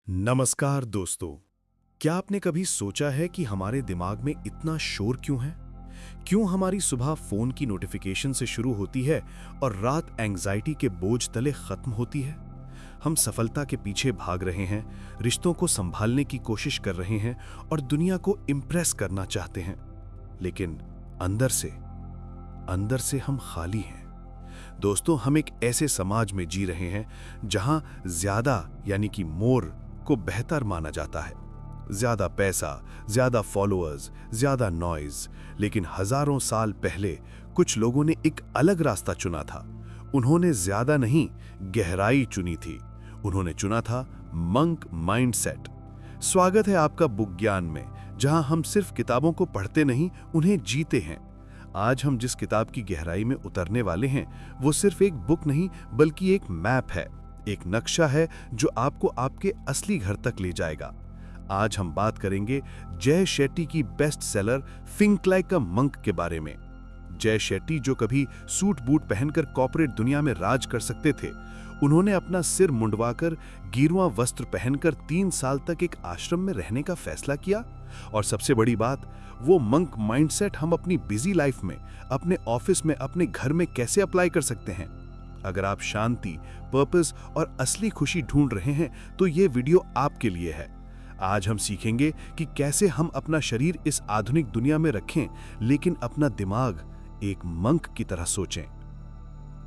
नमस्कार दोस्तों। क्या आपने कभी सोचा है कि हमारे दिमाग में इतना शोर क्यों है? क्यों हमारी सुबह फोन की नोटिफिकेशन से शुरू होती है और रात एंग्जाइटी के बोझ तले खत्म होती है? हम सफलता के पीछे भाग रहे हैं, रिश्तों को संभालने की कोशिश कर रहे हैं और दुनिया को इम्प्रेस करना चाहते हैं, लेकिन अंदर से हम खाली हैं। दोस्तों, हम एक ऐसे समाज में जी रहे हैं जहां ज्यादा यानी कि मोर को बेहतर माना जाता है। ज्यादा पैसा, ज्यादा फॉलोअर्स, ज्यादा नॉइज। लेकिन हजारों साल पहले कुछ लोगों ने एक अलग रास्ता चुना था। उन्होंने ज्यादा नहीं, गहराई चुनी थी। उन्होंने चुना था मंक माइंडसेट। स्वागत है आपका बुक ज्ञान में, जहां हम सिर्फ किताबों को पढ़ते नहीं, उन्हें जीते हैं। आज हम जिस किताब की गहराई में उतरने वाले हैं वो सिर्फ एक बुक नहीं बल्कि एक मैप है, एक नक्शा है जो आपको आपके असली घर तक ले जाएगा। आज हम बात करेंगे जय शेट्टी की best seller think like a monk के बारे में। जय शेट्टी, जो कभी सूट बूट पहनकर कॉर्पोरेट दुनिया में राज कर सकते थे, उन्होंने अपना सिर मुंडवाकर गिरुआ वस्त्र पहनकर 3 साल तक एक आश्रम में रहने का फैसला किया। और सबसे बड़ी बात, वो मंक माइंडसेट हम अपनी बिजी लाइफ में, अपने ऑफिस में, अपने घर में कैसे अप्लाई कर सकते हैं। अगर आप शांति, पर्पस और असली खुशी ढूंढ रहे हैं तो ये वीडियो आपके लिए है। आज हम सीखेंगे कि कैसे हम अपना शरीर इस आधुनिक दुनिया में रखें, लेकिन अपना दिमाग एक मंक की तरह सोचें।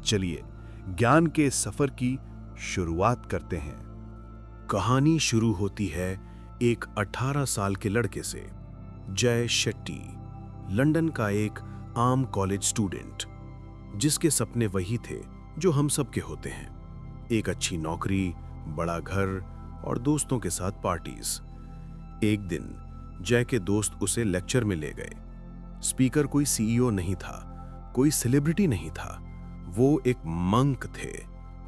चलिए ज्ञान के सफर की शुरुआत करते हैं। कहानी शुरू होती है एक 18 साल के लड़के से। जय शेट्टी, लंदन का एक आम कॉलेज स्टूडेंट, जिसके सपने वही थे जो हम सब के होते हैं। एक अच्छी नौकरी, बड़ा घर और दोस्तों के साथ पार्टीज। एक दिन जय के दोस्त उसे लेक्चर में ले गए। स्पीकर कोई सीईओ नहीं था, कोई सेलिब्रिटी नहीं था, वो एक मंक थे,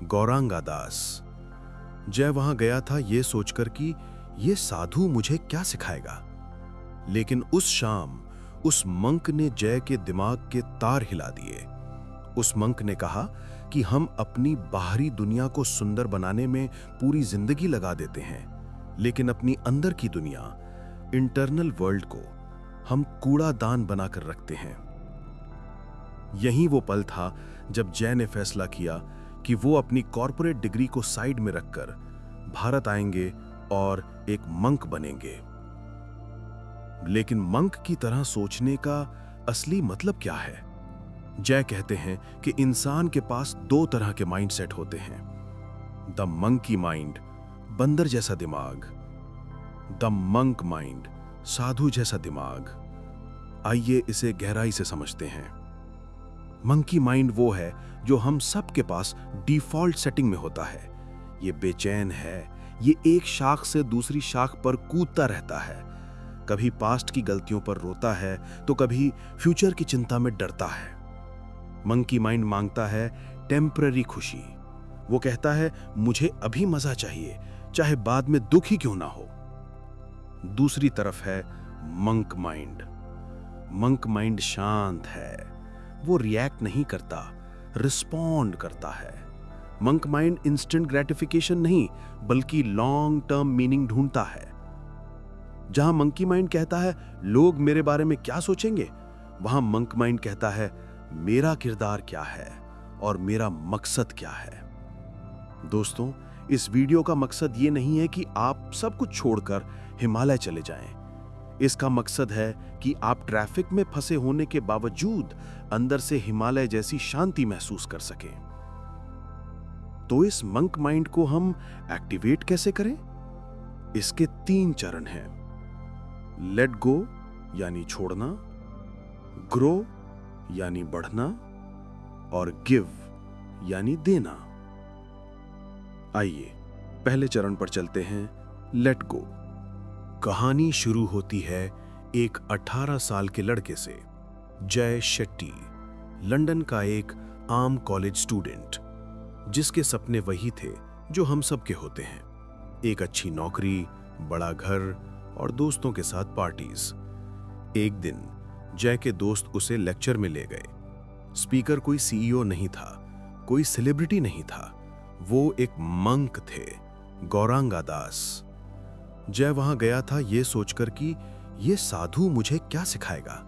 गौरांगा दास। जय वहां गया था ये सोचकर कि ये साधु मुझे क्या सिखाएगा। लेकिन उस शाम उस मंक ने जय के दिमाग के तार हिला दिए। उस मंक ने कहा कि हम अपनी बाहरी दुनिया को सुंदर बनाने में पूरी जिंदगी लगा देते हैं, लेकिन अपनी अंदर की दुनिया, इंटरनल वर्ल्ड को हम कूड़ादान बनाकर रखते हैं। यही वो पल था जब जय ने फैसला किया कि वो अपनी कॉर्पोरेट डिग्री को साइड में रखकर भारत आएंगे और एक मंक बनेंगे। लेकिन मंक की तरह सोचने का असली मतलब क्या है? जय कहते हैं कि इंसान के पास 2 तरह के माइंडसेट होते हैं। द मंकी माइंड, बंदर जैसा दिमाग। द मंक माइंड, साधु जैसा दिमाग। आइए इसे गहराई से समझते हैं। मंकी माइंड वो है जो हम सब के पास डिफॉल्ट सेटिंग में होता है। ये बेचैन है, ये एक शाख से दूसरी शाख पर कूदता रहता है। कभी पास्ट की गलतियों पर रोता है तो कभी फ्यूचर की चिंता में डरता है। मंकी माइंड मांगता है टेम्पररी खुशी। वो कहता है मुझे अभी मजा चाहिए, चाहे बाद में दुख ही क्यों ना हो। दूसरी तरफ है मंक माइंड। मंक माइंड शांत है, वो रिएक्ट नहीं करता, रिस्पॉन्ड करता है। मंक माइंड इंस्टेंट ग्रेटिफिकेशन नहीं बल्कि लॉन्ग टर्म मीनिंग ढूंढता है। जहां मंकी माइंड कहता है लोग मेरे बारे में क्या सोचेंगे, वहां मंक माइंड कहता है मेरा किरदार क्या है और मेरा मकसद क्या है। दोस्तों, इस वीडियो का मकसद ये नहीं है कि आप सब कुछ छोड़कर हिमालय चले जाएं। इसका मकसद है कि आप ट्रैफिक में फंसे होने के बावजूद अंदर से हिमालय जैसी शांति महसूस कर सकें। तो इस मंक माइंड को हम एक्टिवेट कैसे करें? इसके 3 चरण हैं। लेट गो यानी छोड़ना, ग्रो यानी बढ़ना और गिव यानी देना। आइए पहले चरण पर चलते हैं, लेट गो। कहानी शुरू होती है एक 18 साल के लड़के से। जय शेट्टी, लंदन का एक आम कॉलेज स्टूडेंट, जिसके सपने वही थे जो हम सब के होते हैं। एक अच्छी नौकरी, बड़ा घर और दोस्तों के साथ पार्टीज। एक दिन जय के दोस्त उसे लेक्चर में ले गए। स्पीकर कोई सीईओ नहीं था, कोई सेलिब्रिटी नहीं था, वो एक मंक थे, गौरांगा दास। जय वहां गया था ये सोचकर कि ये साधु मुझे क्या सिखाएगा,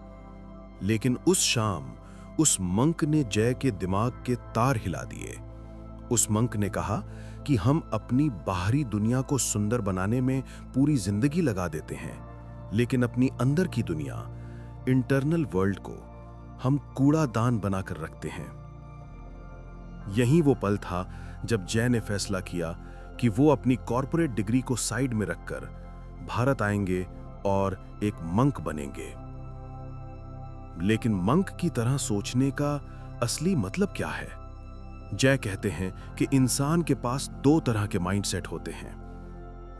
लेकिन उस शाम उस मंक ने जय के दिमाग के तार हिला दिए। उस मंक ने कहा कि हम अपनी बाहरी दुनिया को सुंदर बनाने में पूरी जिंदगी लगा देते हैं, लेकिन अपनी अंदर की दुनिया, इंटरनल वर्ल्ड को हम कूड़ादान बनाकर रखते हैं। यही वो पल था जब जय ने फैसला किया कि वो अपनी कॉर्पोरेट डिग्री को साइड में रखकर भारत आएंगे और एक मंक बनेंगे। लेकिन मंक की तरह सोचने का असली मतलब क्या है? जय कहते हैं कि इंसान के पास दो तरह के माइंडसेट होते हैं,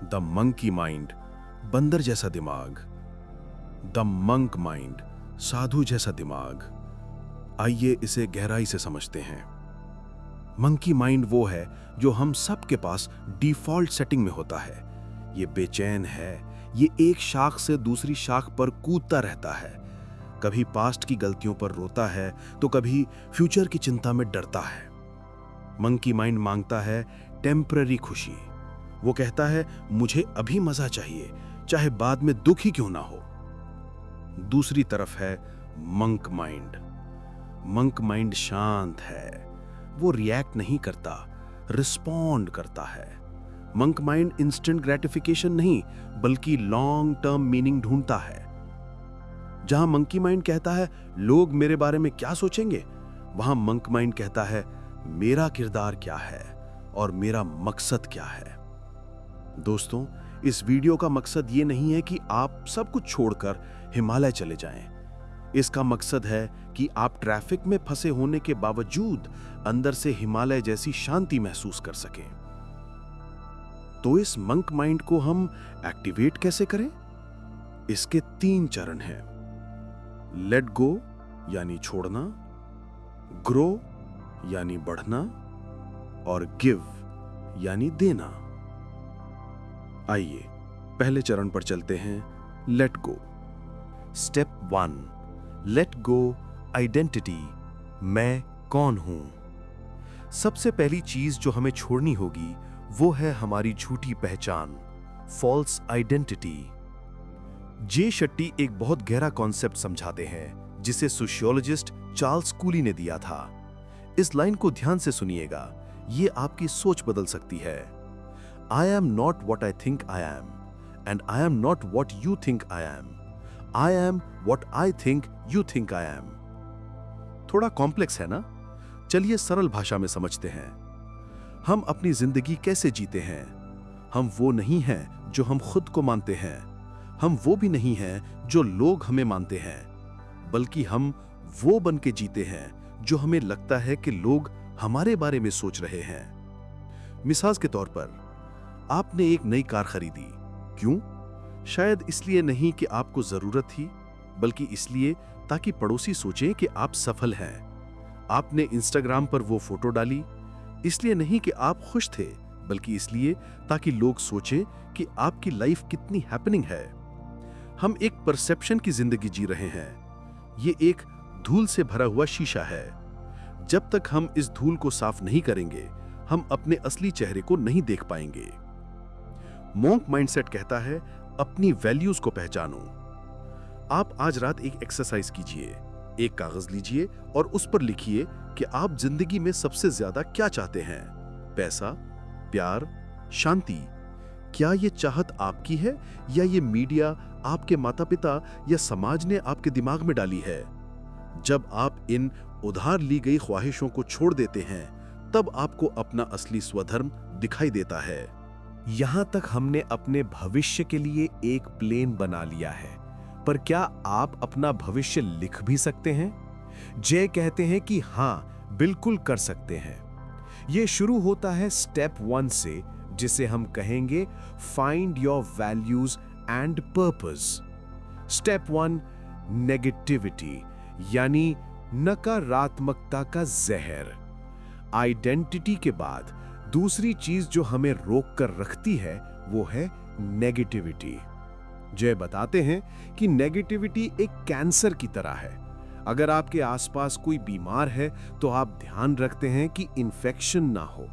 द मंकी माइंड, बंदर जैसा दिमाग, द मंक माइंड, साधु जैसा दिमाग। आइए इसे गहराई से समझते हैं। मंकी माइंड वो है जो हम सब के पास डिफॉल्ट सेटिंग में होता है। ये बेचैन है, ये एक शाख से दूसरी शाख पर कूदता रहता है, कभी पास्ट की गलतियों पर रोता है तो कभी फ्यूचर की चिंता में डरता है। मंकी माइंड मांगता है टेम्पररी खुशी। वो कहता है मुझे अभी मजा चाहिए, चाहे बाद में दुख ही क्यों ना हो। दूसरी तरफ है मंक माइंड। मंक माइंड शांत है, वो रिएक्ट नहीं करता, रिस्पॉन्ड करता है। मंक माइंड इंस्टेंट ग्रेटिफिकेशन नहीं बल्कि लॉन्ग टर्म मीनिंग ढूंढता है। जहां मंकी माइंड कहता है लोग मेरे बारे में क्या सोचेंगे, वहां मंक माइंड कहता है मेरा किरदार क्या है और मेरा मकसद क्या है। दोस्तों, इस वीडियो का मकसद ये नहीं है कि आप सब कुछ छोड़कर हिमालय चले जाएं। इसका मकसद है कि आप ट्रैफिक में फंसे होने के बावजूद अंदर से हिमालय जैसी शांति महसूस कर सकें। तो इस मंक माइंड को हम एक्टिवेट कैसे करें? इसके 3 चरण हैं। लेट गो यानी छोड़ना, ग्रो यानी बढ़ना और गिव यानी देना। आइए पहले चरण पर चलते हैं, let go. Step 1, let go identity. मैं कौन हूं? सबसे पहली चीज जो हमें छोड़नी होगी वो है हमारी झूठी पहचान, फॉल्स आइडेंटिटी। जे शेट्टी एक बहुत गहरा कॉन्सेप्ट समझाते हैं जिसे सोशियोलॉजिस्ट चार्ल्स कूली ने दिया था। इस लाइन को ध्यान से सुनिएगा, ये आपकी सोच बदल सकती है। I am not what I think I am and I am not what you think I am. I am what I think you think I am. थोड़ा कॉम्प्लेक्स है ना? चलिए सरल भाषा में समझते हैं। हम अपनी जिंदगी कैसे जीते हैं? हम वो नहीं हैं जो हम खुद को मानते हैं, हम वो भी नहीं हैं जो लोग हमें मानते हैं, बल्कि हम वो बन के जीते हैं जो हमें लगता है कि लोग हमारे बारे में सोच रहे हैं। मिसाल के तौर पर, आपने एक नई कार खरीदी। क्यों? शायद इसलिए नहीं कि आपको जरूरत थी, बल्कि इसलिए ताकि पड़ोसी सोचें कि आप सफल हैं। आपने इंस्टाग्राम पर वो फोटो डाली, इसलिए नहीं कि आप खुश थे, बल्कि इसलिए ताकि लोग सोचें कि आपकी लाइफ कितनी हैपनिंग है। हम एक परसेप्शन की जिंदगी जी रहे हैं। ये एक धूल से भरा हुआ शीशा है। जब तक हम इस धूल को साफ नहीं करेंगे, हम अपने असली चेहरे को नहीं देख पाएंगे। मॉन्क माइंडसेट कहता है अपनी वैल्यूज को पहचानो। आप आज रात एक एक्सरसाइज कीजिए। एक कागज लीजिए और उस पर लिखिए कि आप जिंदगी में सबसे ज्यादा क्या चाहते हैं। पैसा, प्यार, शांति। क्या ये चाहत आपकी है या ये मीडिया, आपके माता पिता या समाज ने आपके दिमाग में डाली है? जब आप इन उधार ली गई ख्वाहिशों को छोड़ देते हैं, तब आपको अपना असली स्वधर्म दिखाई देता है। यहां तक हमने अपने भविष्य के लिए एक प्लेन बना लिया है, पर क्या आप अपना भविष्य लिख भी सकते हैं? जय कहते हैं कि हां, बिल्कुल कर सकते हैं। यह शुरू होता है स्टेप 1 से, जिसे हम कहेंगे find your values and purpose. Step 1, negativity यानी नकारात्मकता का जहर। आइडेंटिटी के बाद दूसरी चीज जो हमें रोक कर रखती है वो है नेगेटिविटी। जय बताते हैं कि नेगेटिविटी एक कैंसर की तरह है। अगर आपके आसपास कोई बीमार है तो आप ध्यान रखते हैं कि इन्फेक्शन ना हो,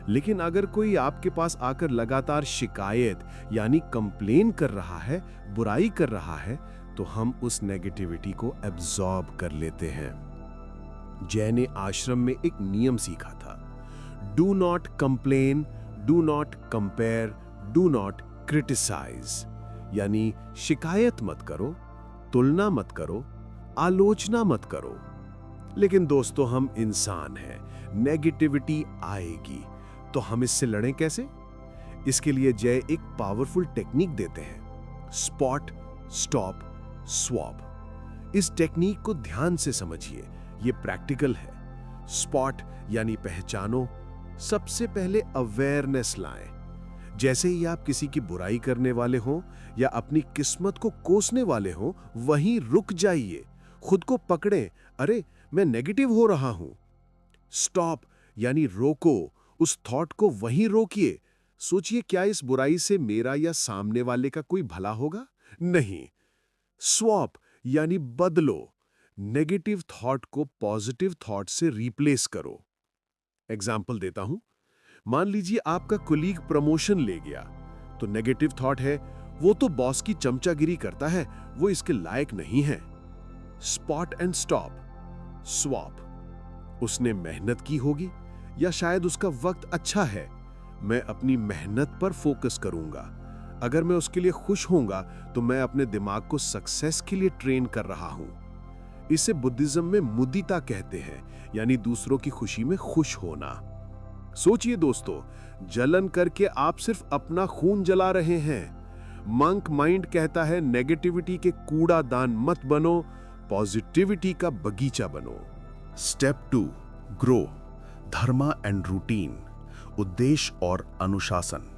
लेकिन अगर कोई आपके पास आकर लगातार शिकायत यानी कंप्लेन कर रहा है, बुराई कर रहा है, तो हम उस नेगेटिविटी को एब्जॉर्ब कर लेते हैं। जय ने आश्रम में एक नियम सीखा था, do not complain, do not compare, do not criticise. यानी शिकायत मत करो, तुलना मत करो, आलोचना मत करो। लेकिन दोस्तों, हम इंसान हैं, नेगेटिविटी आएगी, तो हम इससे लड़ें कैसे? इसके लिए जय एक पावरफुल टेक्निक देते हैं, स्पॉट, स्टॉप, स्वॉप। इस टेक्निक को ध्यान से समझिए, ये प्रैक्टिकल है। स्पॉट यानी पहचानो, सबसे पहले अवेयरनेस लाएं। जैसे ही आप किसी की बुराई करने वाले हो या अपनी किस्मत को कोसने वाले हो, वहीं रुक जाइए, खुद को पकड़ें, अरे मैं नेगेटिव हो रहा हूं। स्टॉप यानी रोको, उस थॉट को वहीं रोकिए। सोचिए, क्या इस बुराई से मेरा या सामने वाले का कोई भला होगा? नहीं। स्वॉप यानी बदलो, नेगेटिव थॉट को पॉजिटिव थॉट से रिप्लेस करो। एग्जाम्पल देता हूं, मान लीजिए आपका कोलीग प्रमोशन ले गया, तो नेगेटिव थॉट है, वो तो बॉस की चमचागिरी करता है, वो इसके लायक नहीं है। स्पॉट एंड स्टॉप, स्वॉप, उसने मेहनत की होगी या शायद उसका वक्त अच्छा है, मैं अपनी मेहनत पर फोकस करूंगा। अगर मैं उसके लिए खुश होऊंगा तो मैं अपने दिमाग को सक्सेस के लिए ट्रेन कर रहा हूं। इसे बुद्धिज्म में मुदिता कहते हैं, यानी दूसरों की खुशी में खुश होना। सोचिए दोस्तों, जलन करके आप सिर्फ अपना खून जला रहे हैं। मंक माइंड कहता है, नेगेटिविटी के कूड़ादान मत बनो, पॉजिटिविटी का बगीचा बनो। Step 2, grow, Dharma and routine, उद्देश्य और अनुशासन।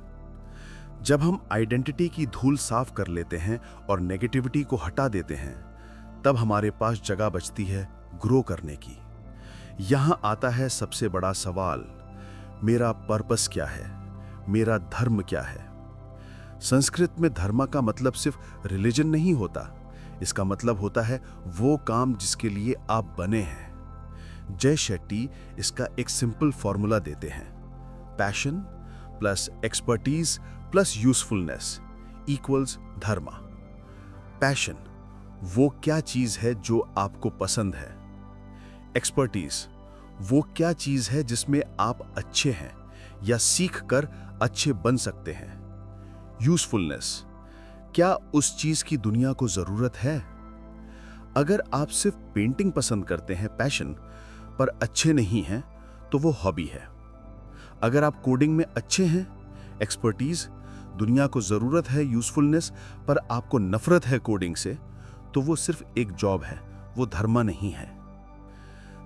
जब हम आइडेंटिटी की धूल साफ कर लेते हैं और नेगेटिविटी को हटा देते हैं, तब हमारे पास जगह बचती है ग्रो करने की। यहां आता है सबसे बड़ा सवाल, मेरा पर्पस क्या है, मेरा धर्म क्या है? संस्कृत में धर्म का मतलब सिर्फ रिलीजन नहीं होता, इसका मतलब होता है वो काम जिसके लिए आप बने हैं। जय शेट्टी इसका एक सिंपल फॉर्मूला देते हैं, passion plus expertise plus usefulness equals dharma. Passion, वो क्या चीज है जो आपको पसंद है। एक्सपर्टीज, वो क्या चीज है जिसमें आप अच्छे हैं या सीख कर अच्छे बन सकते हैं। यूजफुलनेस, क्या उस चीज की दुनिया को जरूरत है। अगर आप सिर्फ पेंटिंग पसंद करते हैं पैशन पर अच्छे नहीं हैं, तो वो हॉबी है। अगर आप कोडिंग में अच्छे हैं, एक्सपर्टीज, दुनिया को जरूरत है यूजफुलनेस पर आपको नफरत है कोडिंग से, तो वो सिर्फ एक जॉब है, वो धर्मा नहीं है।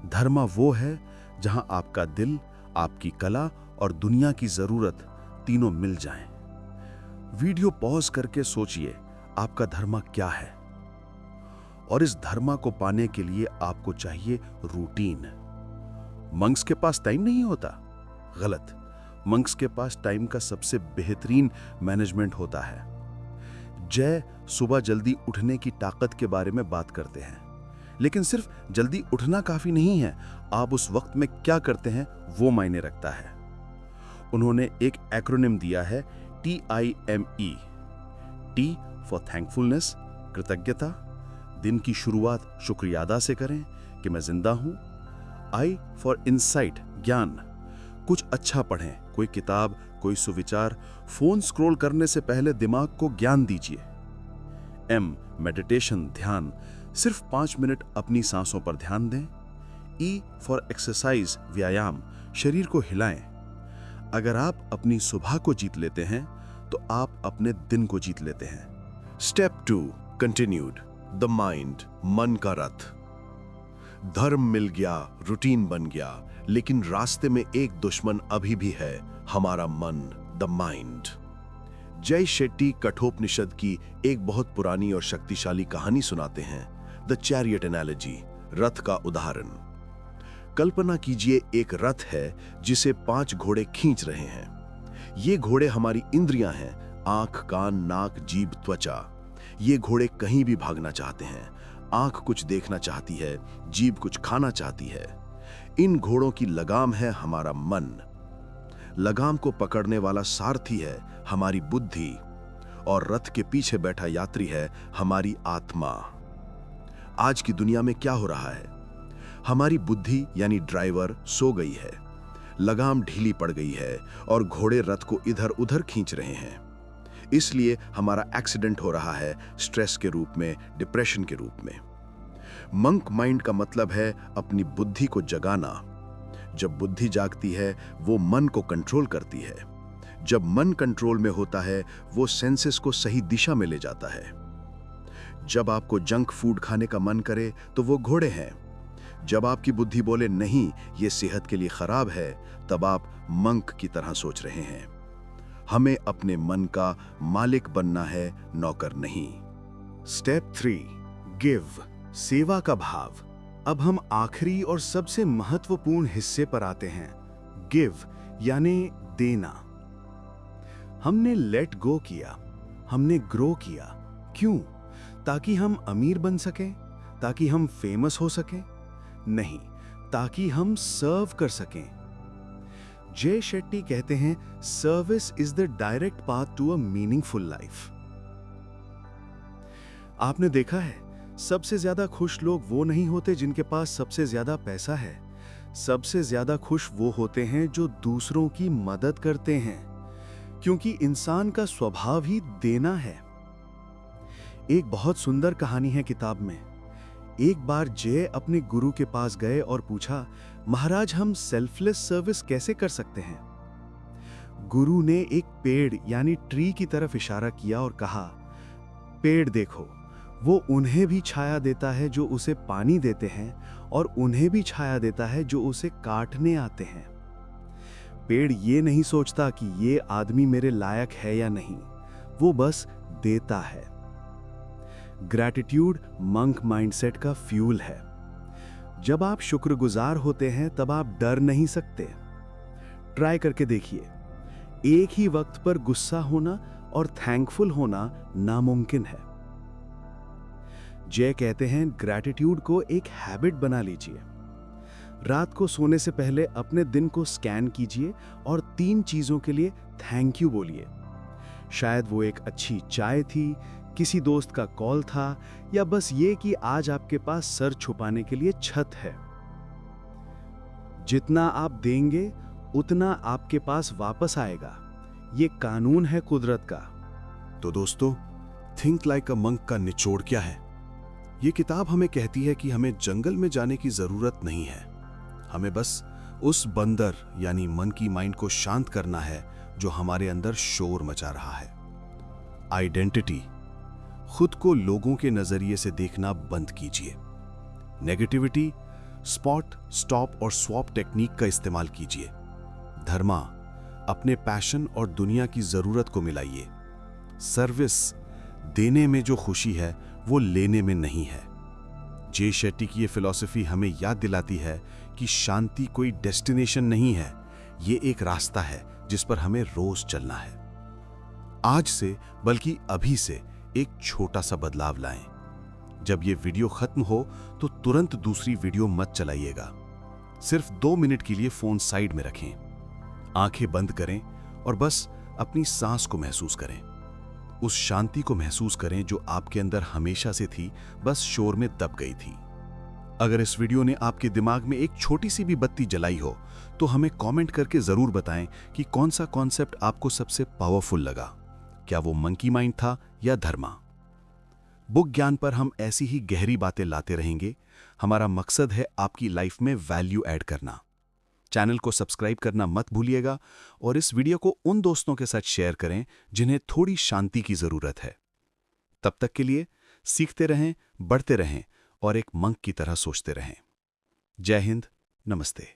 धर्मा वो है जहां आपका दिल, आपकी कला और दुनिया की जरूरत तीनों मिल जाएं। वीडियो पॉज करके सोचिए, आपका धर्मा क्या है? और इस धर्मा को पाने के लिए आपको चाहिए रूटीन। मंक्स के पास टाइम नहीं होता? गलत। मंक्स के पास टाइम का सबसे बेहतरीन मैनेजमेंट होता है। जय सुबह जल्दी उठने की ताकत के बारे में बात करते हैं, लेकिन सिर्फ जल्दी उठना काफी नहीं है, आप उस वक्त में क्या करते हैं वो मायने रखता है। उन्होंने एक एक्रोनिम दिया है, TIME। T फॉर थैंकफुलनेस, कृतज्ञता, दिन की शुरुआत शुक्रिया अदा से करें कि मैं जिंदा हूं। I फॉर इंसाइट, ज्ञान, कुछ अच्छा पढ़ें, कोई किताब, कोई सुविचार। फोन स्क्रॉल करने से पहले दिमाग को ज्ञान दीजिए। M मेडिटेशन, ध्यान, सिर्फ 5 मिनट अपनी सांसों पर ध्यान दें। E फॉर एक्सरसाइज, व्यायाम, शरीर को हिलाएं। अगर आप अपनी सुबह को जीत लेते हैं तो आप अपने दिन को जीत लेते हैं। स्टेप 2, कंटिन्यूड, द माइंड, मन का रथ। धर्म मिल गया, रूटीन बन गया, लेकिन रास्ते में एक दुश्मन अभी भी है, हमारा मन, द माइंड। जय शेट्टी कठोपनिषद की एक बहुत पुरानी और शक्तिशाली कहानी सुनाते हैं, द चैरियट एनालॉजी, रथ का उदाहरण। कल्पना कीजिए, एक रथ है जिसे 5 घोड़े खींच रहे हैं। ये घोड़े हमारी इंद्रियां हैं, आंख, कान, नाक, जीभ, त्वचा। ये घोड़े कहीं भी भागना चाहते हैं। आंख कुछ देखना चाहती है, जीभ कुछ खाना चाहती है। इन घोड़ों की लगाम है हमारा मन। लगाम को पकड़ने वाला सारथी है हमारी बुद्धि और रथ के पीछे बैठा यात्री है हमारी आत्मा। आज की दुनिया में क्या हो रहा है? हमारी बुद्धि यानी ड्राइवर सो गई है, लगाम ढीली पड़ गई है और घोड़े रथ को इधर उधर खींच रहे हैं। इसलिए हमारा एक्सीडेंट हो रहा है, स्ट्रेस के रूप में, डिप्रेशन के रूप में। मंक माइंड का मतलब है अपनी बुद्धि को जगाना। जब बुद्धि जागती है वो मन को कंट्रोल करती है। जब मन कंट्रोल में होता है वो सेंसेस को सही दिशा में ले जाता है। जब आपको जंक फूड खाने का मन करे तो वो घोड़े हैं। जब आपकी बुद्धि बोले नहीं ये सेहत के लिए खराब है, तब आप मंक की तरह सोच रहे हैं। हमें अपने मन का मालिक बनना है, नौकर नहीं। स्टेप 3, गिव, सेवा का भाव। अब हम आखिरी और सबसे महत्वपूर्ण हिस्से पर आते हैं, गिव यानी देना। हमने लेट गो किया, हमने ग्रो किया। क्यों? ताकि हम अमीर बन सकें, ताकि हम फेमस हो सकें? नहीं, ताकि हम सर्व कर सकें। जय शेट्टी कहते हैं, service is the direct path to a meaningful life. आपने देखा है, सबसे ज्यादा खुश लोग वो नहीं होते जिनके पास सबसे ज्यादा पैसा है। सबसे ज्यादा खुश वो होते हैं जो दूसरों की मदद करते हैं, क्योंकि इंसान का स्वभाव ही देना है। एक बहुत सुंदर कहानी है किताब में। एक बार जय अपने गुरु के पास गए और पूछा, महाराज हम सेल्फलेस सर्विस कैसे कर सकते हैं? गुरु ने एक पेड़ यानी ट्री की तरफ इशारा किया और कहा, पेड़ देखो, वो उन्हें भी छाया देता है जो उसे पानी देते हैं और उन्हें भी छाया देता है जो उसे काटने आते हैं। पेड़ ये नहीं सोचता कि ये आदमी मेरे लायक है या नहीं, वो बस देता है। ग्रैटिट्यूड मंक माइंडसेट का फ्यूल है। जब आप शुक्रगुजार होते हैं तब आप डर नहीं सकते। ट्राई करके देखिए। एक ही वक्त पर गुस्सा होना और थैंकफुल होना नामुमकिन है। जय कहते हैं, ग्रैटिट्यूड को एक हैबिट बना लीजिए। रात को सोने से पहले अपने दिन को स्कैन कीजिए और 3 चीजों के लिए थैंक यू बोलिए। शायद वो एक अच्छी चाय थी, किसी दोस्त का कॉल था, या बस ये कि आज आपके पास सर छुपाने के लिए छत है। जितना आप देंगे उतना आपके पास वापस आएगा। ये कानून है कुदरत का। तो दोस्तों, थिंक लाइक अ मंक का निचोड़ क्या है? ये किताब हमें कहती है कि हमें जंगल में जाने की जरूरत नहीं है। हमें बस उस बंदर यानी मन की माइंड को शांत करना है जो हमारे अंदर शोर मचा रहा है। आइडेंटिटी, खुद को लोगों के नजरिए से देखना बंद कीजिए। नेगेटिविटी, स्पॉट, स्टॉप और स्वॉप टेक्निक का इस्तेमाल कीजिए। धर्मा, अपने पैशन और दुनिया की जरूरत को मिलाइए। सर्विस, देने में जो खुशी है वो लेने में नहीं है। जे शेट्टी की ये फिलॉसफी हमें याद दिलाती है कि शांति कोई डेस्टिनेशन नहीं है, ये एक रास्ता है जिस पर हमें रोज चलना है। आज से बल्कि अभी से एक छोटा सा बदलाव लाएं। जब ये वीडियो खत्म हो तो तुरंत दूसरी वीडियो मत चलाइएगा। सिर्फ 2 मिनट के लिए फोन साइड में रखें, आंखें बंद करें और बस अपनी सांस को महसूस करें। उस शांति को महसूस करें जो आपके अंदर हमेशा से थी, बस शोर में दब गई थी। अगर इस वीडियो ने आपके दिमाग में एक छोटी सी भी बत्ती जलाई हो तो हमें कमेंट करके जरूर बताएं कि कौन सा कॉन्सेप्ट आपको सबसे पावरफुल लगा। क्या वो मंकी माइंड था या धर्मा? बुक ज्ञान पर हम ऐसी ही गहरी बातें लाते रहेंगे। हमारा मकसद है आपकी लाइफ में वैल्यू ऐड करना। चैनल को सब्सक्राइब करना मत भूलिएगा और इस वीडियो को उन दोस्तों के साथ शेयर करें जिन्हें थोड़ी शांति की जरूरत है। तब तक के लिए सीखते रहें, बढ़ते रहें और एक मंक की तरह सोचते रहें। जय हिंद, नमस्ते।